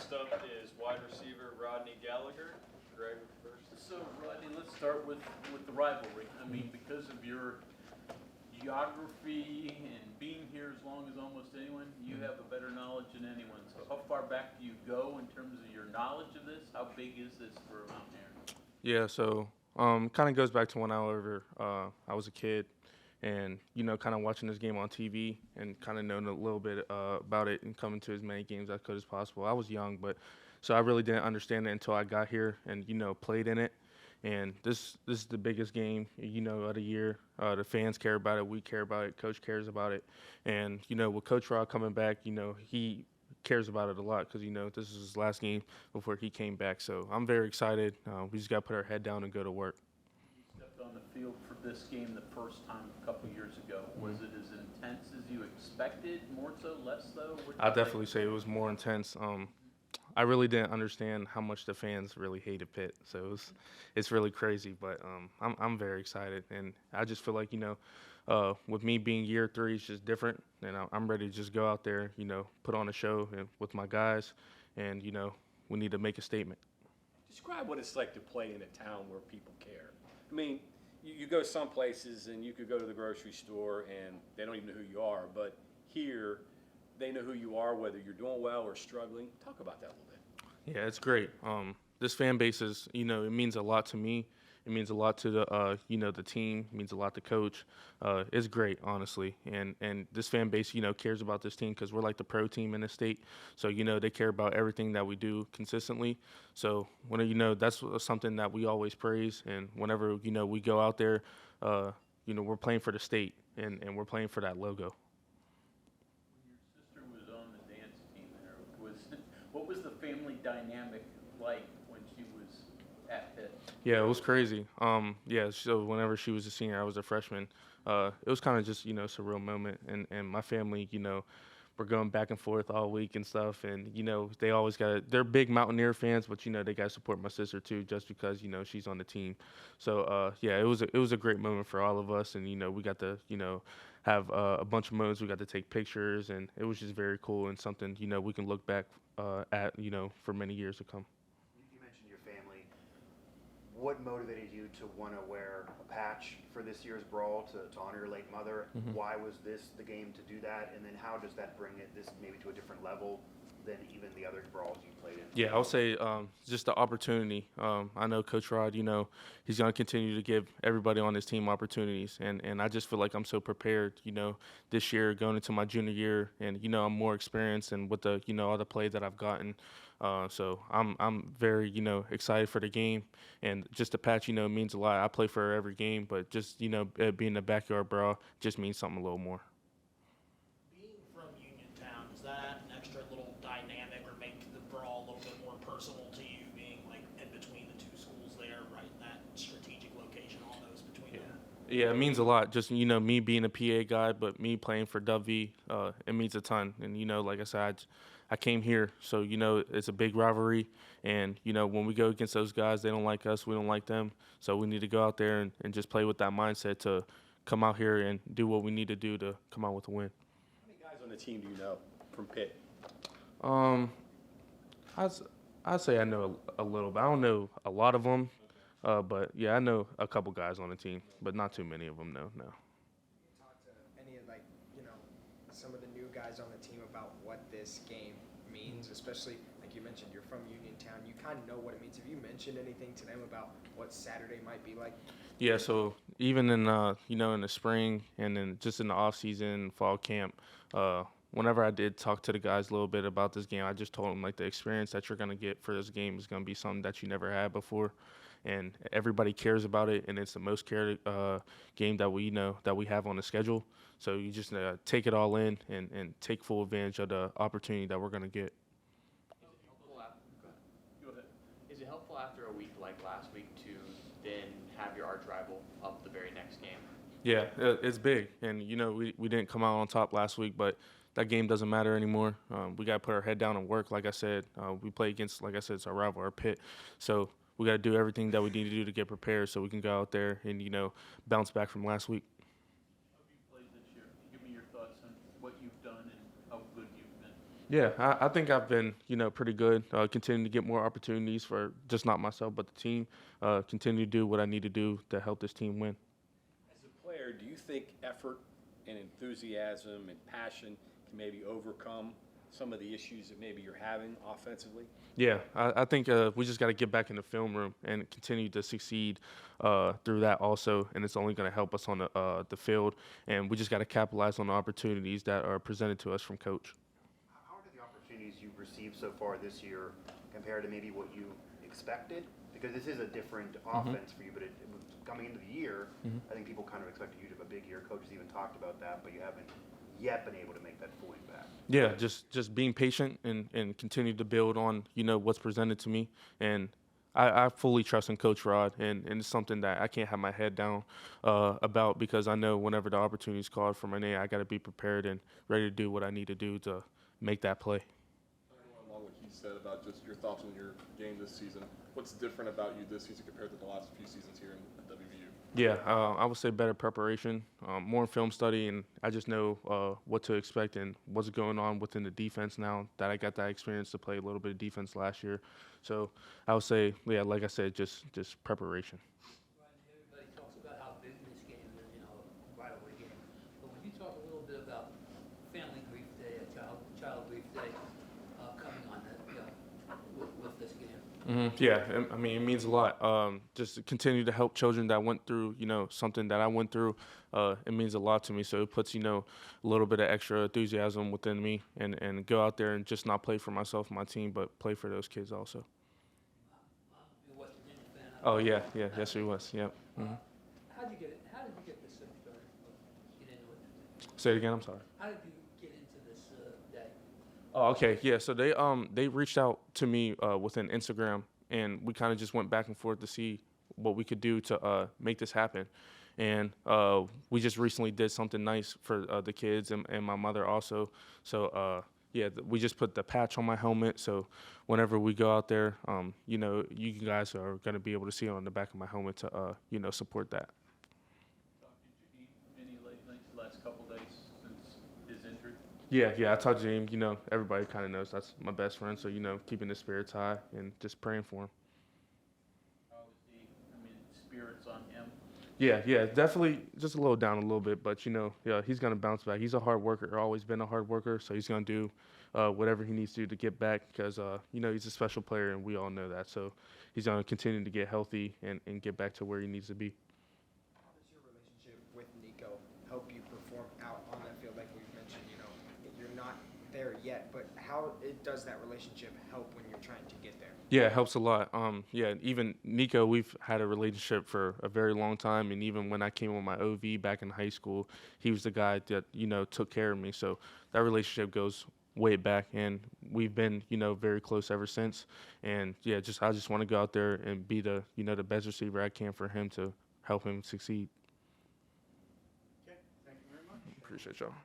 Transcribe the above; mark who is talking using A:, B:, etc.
A: Next up is wide receiver Rodney Gallagher. Greg first.
B: So, Rodney, let's start with the rivalry. I mean, because of your geography and being here as long as almost anyone, you have a better knowledge than anyone. So how far back do you go in terms of your knowledge of this? How big is this for Mount Aaron?
C: Yeah, so kind of goes back to when I was a kid, and kind of watching this game on TV and kind of knowing a little bit about it and coming to as many games as I could as possible. I was young, but so I really didn't understand it until I got here and played in it. And this is the biggest game of the year. The fans care about it, we care about it, coach cares about it, and with Coach Rod coming back, he cares about it a lot because this is his last game before he came back. So I'm very excited. We just got to put our head down and go to work.
B: You stepped on the field for this game the first time a couple years ago. Was it as intense as you expected? More so, less so?
C: I'll definitely say it was more intense. I really didn't understand how much the fans really hated Pitt, so it's really crazy. But I'm very excited, and I just feel like with me being year 3, it's just different, and I'm ready to just go out there, put on a show and with my guys, and we need to make a statement.
D: Describe what it's like to play in a town where people care. I mean, you go some places and you could go to the grocery store and they don't even know who you are, but here they know who you are, whether you're doing well or struggling. Talk about that a little bit.
C: Yeah, it's great. This fan base is, it means a lot to me. It means a lot to the, the team. It means a lot to coach. It's great, honestly. And this fan base, cares about this team because we're like the pro team in the state. So, they care about everything that we do consistently. So, that's something that we always praise. And whenever, we go out there, we're playing for the state and we're playing for that logo.
B: When your sister was on the dance team there, what was the family dynamic like when she was at Pitt?
C: Yeah, it was crazy. Yeah, so whenever she was a senior, I was a freshman. It was kind of just, a surreal moment. And my family, we're going back and forth all week and stuff. And, they always they're big Mountaineer fans, but, they got to support my sister too, just because, she's on the team. So, yeah, it was a great moment for all of us. And, we got to, have a bunch of moments. We got to take pictures, and it was just very cool and something, we can look back at, for many years to come.
E: You mentioned your family. What motivated you to want to wear a patch for this year's Brawl to honor your late mother?
C: Mm-hmm.
E: Why was this the game to do that? And then how does that bring this maybe to a different level than even the other Brawls you played in?
C: Yeah, I would say just the opportunity. I know Coach Rod, he's going to continue to give everybody on his team opportunities. And I just feel like I'm so prepared, this year going into my junior year. And, I'm more experienced and with the, all the play that I've gotten. So I'm very, excited for the game. And just the patch, means a lot. I play for every game, but just, being the backyard Brawl just means something a little more.
F: Being from Uniontown, does that add an extra little dynamic or make the Brawl a little bit more personal to you, being like in between the two schools there, right in that strategic location almost between them?
C: Yeah, it means a lot. Just, me being a PA guy, but me playing for WV, it means a ton. And, like I said, I came here, so, it's a big rivalry. And, when we go against those guys, they don't like us, we don't like them. So we need to go out there and just play with that mindset to come out here and do what we need to do to come out with a win.
D: How many guys on the team do you know from Pitt?
C: I'd say I know a little bit. I don't know a lot of them, but, yeah, I know a couple guys on the team, but not too many of them, no.
G: Talk to any of some of the new guys on the team about what this game means, especially like you mentioned, you're from Uniontown. You kind of know what it means. Have you mentioned anything to them about what Saturday might be like?
C: Yeah, so even in in the spring and then just in the off season, fall camp, whenever I did talk to the guys a little bit about this game, I just told them like the experience that you're gonna get for this game is gonna be something that you never had before, and everybody cares about it, and it's the most cared game that we have on the schedule. So you just take it all in and take full advantage of the opportunity that we're gonna get.
B: Go ahead.
H: Is it helpful after a week like last week to then have your arch rival up the very next game?
C: Yeah, it's big, and we didn't come out on top last week, but that game doesn't matter anymore. We got to put our head down and work. Like I said, we play against, like I said, it's our rival, our Pitt. So we got to do everything that we need to do to get prepared so we can go out there and bounce back from last week.
B: How have you played this year? Give me your thoughts on what you've done and how good you've been.
C: Yeah, I think I've been, pretty good. Continuing to get more opportunities for just not myself, but the team. Continue to do what I need to do to help this team win.
D: As a player, do you think effort and enthusiasm and passion can maybe overcome some of the issues that maybe you're having offensively?
C: Yeah, I think we just got to get back in the film room and continue to succeed through that also, and it's only going to help us on the field. And we just got to capitalize on the opportunities that are presented to us from coach.
E: How are the opportunities you've received so far this year compared to maybe what you expected? Because this is a different offense for you, but coming into the year, I think people kind of expected you to have a big year. Coaches even talked about that, but you haven't yet been able to make that full impact.
C: Yeah, just being patient and continue to build on what's presented to me, and I fully trust in Coach Rod, and it's something that I can't have my head down about, because I know whenever the opportunity is called for my name, I got to be prepared and ready to do what I need to do to make that play.
I: Along what he said about just your thoughts on your game this season, what's different about you this season compared to the last few seasons here in WVU?
C: Yeah, I would say better preparation, more film study, and I just know what to expect and what's going on within the defense now that I got that experience to play a little bit of defense last year. So I would say, yeah, like I said, just preparation.
J: Rodney, everybody talks about how big this game is, rivalry game. But when you talk a little bit about family grief day, child grief day, coming on that, with this game.
C: Yeah, I mean, it means a lot. Just to continue to help children that went through, something that I went through, it means a lot to me. So it puts, a little bit of extra enthusiasm within me, and go out there and just not play for myself and my team, but play for those kids also.
J: You're a West Virginia fan.
C: Oh, yeah, yes, he was, yep.
J: How did you get this thing started? Get into it?
C: Say it again, I'm sorry.
J: How did you get into this day?
C: Oh, okay, yeah. So they reached out to me within Instagram, and we kind of just went back and forth to see what we could do to make this happen. And we just recently did something nice for the kids and my mother also. So yeah, we just put the patch on my helmet. So whenever we go out there, you guys are going to be able to see it on the back of my helmet to support that.
B: Did you eat any late nights the last couple days since his injury?
C: Yeah, I talked to him. Everybody kind of knows that's my best friend. So keeping his spirits high and just praying for him.
B: How is he? Spirits on him?
C: Yeah, definitely just a little down a little bit, but yeah, he's gonna bounce back. He's a hard worker, always been a hard worker, so he's gonna do whatever he needs to do to get back, because he's a special player and we all know that. So he's gonna continue to get healthy and get back to where he needs to be.
G: How does your relationship with Nico help you perform out on that field? Like we've mentioned, you're not there yet, but how does that relationship help when you're trying to get there?
C: Yeah, it helps a lot. Yeah, even Nico, we've had a relationship for a very long time, and even when I came on my OV back in high school, he was the guy that took care of me. So that relationship goes way back, and we've been very close ever since. And yeah, I just want to go out there and be the the best receiver I can for him to help him succeed.
E: Okay, thank you very much.
C: Appreciate y'all.